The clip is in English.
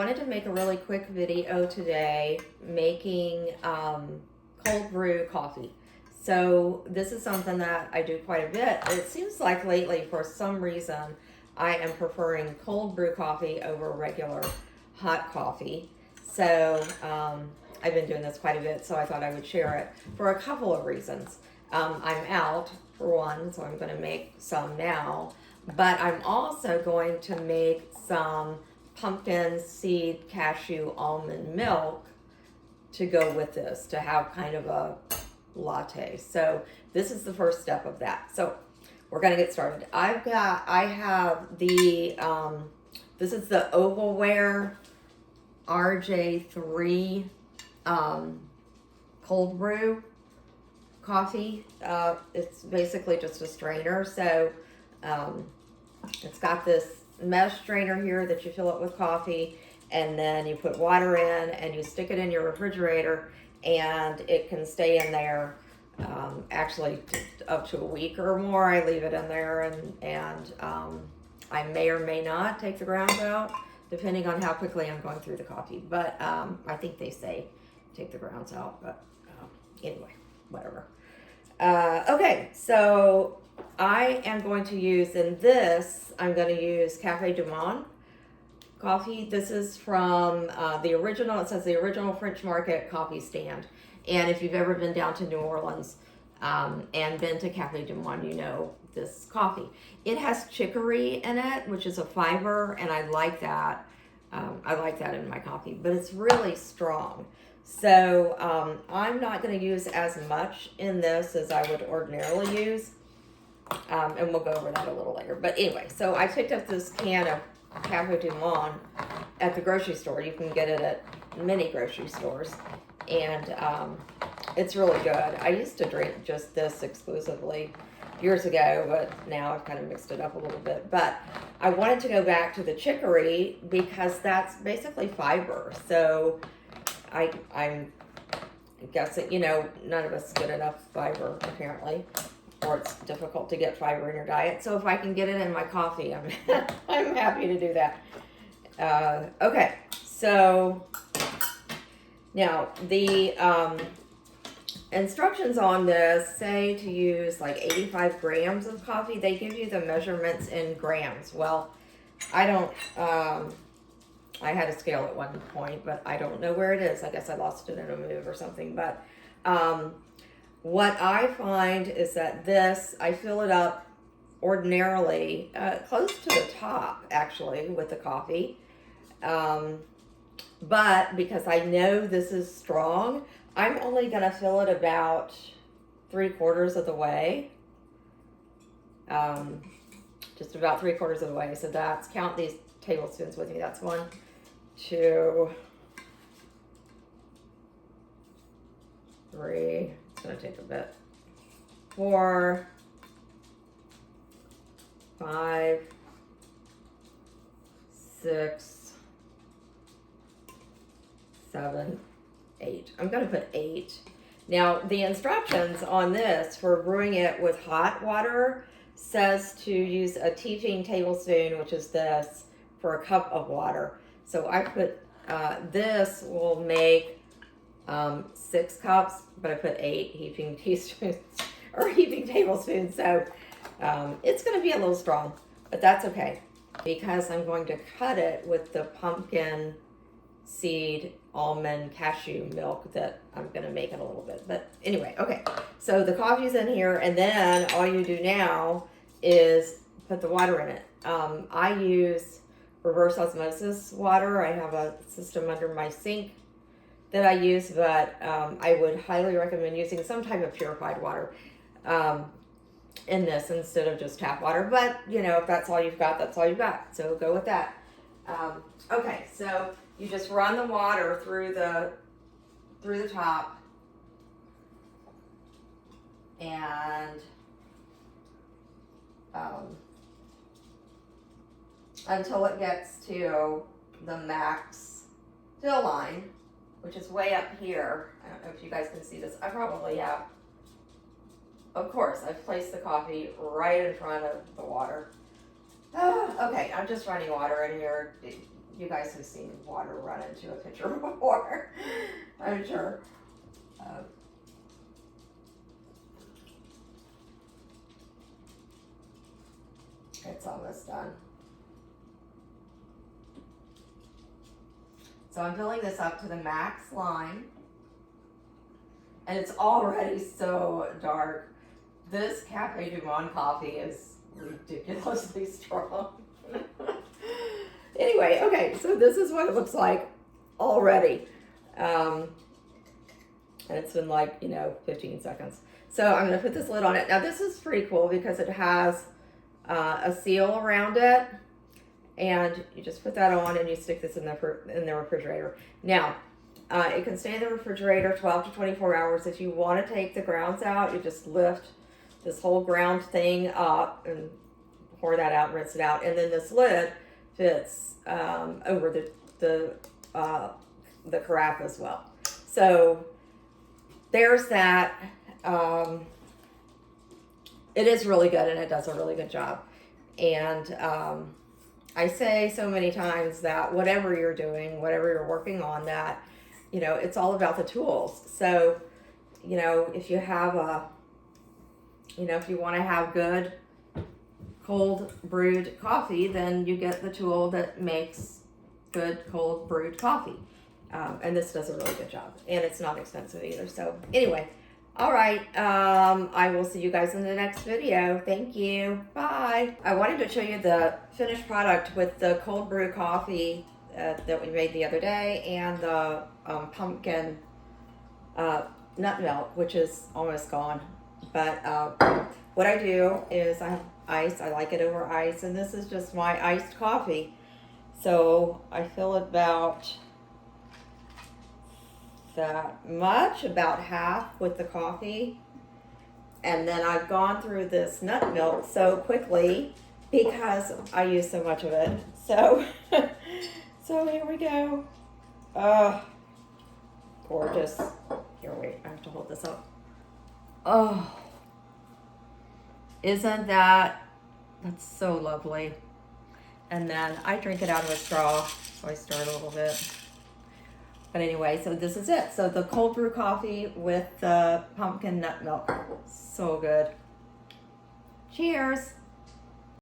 I wanted to make a really quick video today making cold brew coffee. So this is something that I do quite a bit. It seems like lately, for some reason, I am preferring cold brew coffee over regular hot coffee. So I've been doing this quite a bit, so I thought I would share it for a couple of reasons. I'm out for one, so I'm going to make some now, but I'm also going to make some pumpkin seed cashew almond milk to go with this, to have kind of a latte. So this is the first step of that. So we're gonna get started. I have the this is the Ovalware RJ3 cold brew coffee. It's basically just a strainer. So it's got this mesh strainer here that you fill it with coffee, and then you put water in and you stick it in your refrigerator, and it can stay in there actually up to a week or more. I leave it in there, and I may or may not take the grounds out depending on how quickly I'm going through the coffee, but I think they say take the grounds out, but anyway, whatever. Okay, so I am going to use, I'm going to use Café du Monde coffee. This is from the original, it says the original French Market coffee stand. And if you've ever been down to New Orleans and been to Café du Monde, you know this coffee. It has chicory in it, which is a fiber, and I like that. I like that in my coffee, but it's really strong. So I'm not going to use as much in this as I would ordinarily use. And we'll go over that a little later. But anyway, so I picked up this can of Café du Monde at the grocery store. You can get it at many grocery stores. And it's really good. I used to drink just this exclusively years ago, but now I've kind of mixed it up a little bit. But I wanted to go back to the chicory because that's basically fiber. So I'm guessing, none of us get enough fiber apparently, or it's difficult to get fiber in your diet. So if I can get it in my coffee, I'm I'm happy to do that. Okay, so now the instructions on this say to use like 85 grams of coffee. They give you the measurements in grams. Well, I don't, I had a scale at one point, but I don't know where it is. I guess I lost it in a move or something. But what I find is that I fill it up ordinarily close to the top, actually, with the coffee. But because I know this is strong, I'm only going to fill it about 3/4 of the way. Just about 3/4 of the way. So count these tablespoons with me. That's 1, 2, 3. It's going to take a bit. 4, 5, 6, 7, 8. I'm going to put 8. Now, the instructions on this for brewing it with hot water says to use a teaspoon tablespoon, which is this, for a cup of water. So I put, this will make 6 cups, but I put 8 heaping teaspoons or heaping tablespoons. So it's going to be a little strong, but that's okay because I'm going to cut it with the pumpkin seed almond cashew milk that I'm going to make it a little bit. But anyway, okay. So the coffee's in here, and then all you do now is put the water in it. I use reverse osmosis water. I have a system under my sink that I use, but I would highly recommend using some type of purified water in this instead of just tap water. But if that's all you've got, that's all you've got. So go with that. Okay, so you just run the water through the top, and until it gets to the max fill line, which is way up here. I don't know if you guys can see this. I probably have. Of course, I've placed the coffee right in front of the water. Okay, I'm just running water in here. You guys have seen water run into a pitcher before, I'm sure. It's almost done. So I'm filling this up to the max line. And it's already so dark. This Cafe Du Monde coffee is ridiculously strong. Anyway, okay, so this is what it looks like already. And it's been like, 15 seconds. So I'm gonna put this lid on it. Now this is pretty cool because it has a seal around it. And you just put that on and you stick this in the refrigerator. Now, it can stay in the refrigerator 12 to 24 hours. If you want to take the grounds out, you just lift this whole ground thing up and pour that out and rinse it out. And then this lid fits over the carafe as well. So there's that. It is really good and it does a really good job. And I say so many times that whatever you're doing, whatever you're working on, that, it's all about the tools. So, if you have if you want to have good cold brewed coffee, then you get the tool that makes good cold brewed coffee. And this does a really good job. And it's not expensive either. So anyway, all right. I will see you guys in the next video. Thank you. Bye. I wanted to show you the finished product with the cold brew coffee that we made the other day and the pumpkin nut milk, which is almost gone. But what I do is I have ice. I like it over ice. And this is just my iced coffee. So I fill it about that much, about half with the coffee. And then I've gone through this nut milk so quickly because I use so much of it. So, so here we go. Gorgeous. Here, wait, I have to hold this up. Oh, isn't that's so lovely. And then I drink it out of a straw, so I stir it a little bit. But anyway, so this is it. So the cold brew coffee with the pumpkin nut milk. So good. Cheers.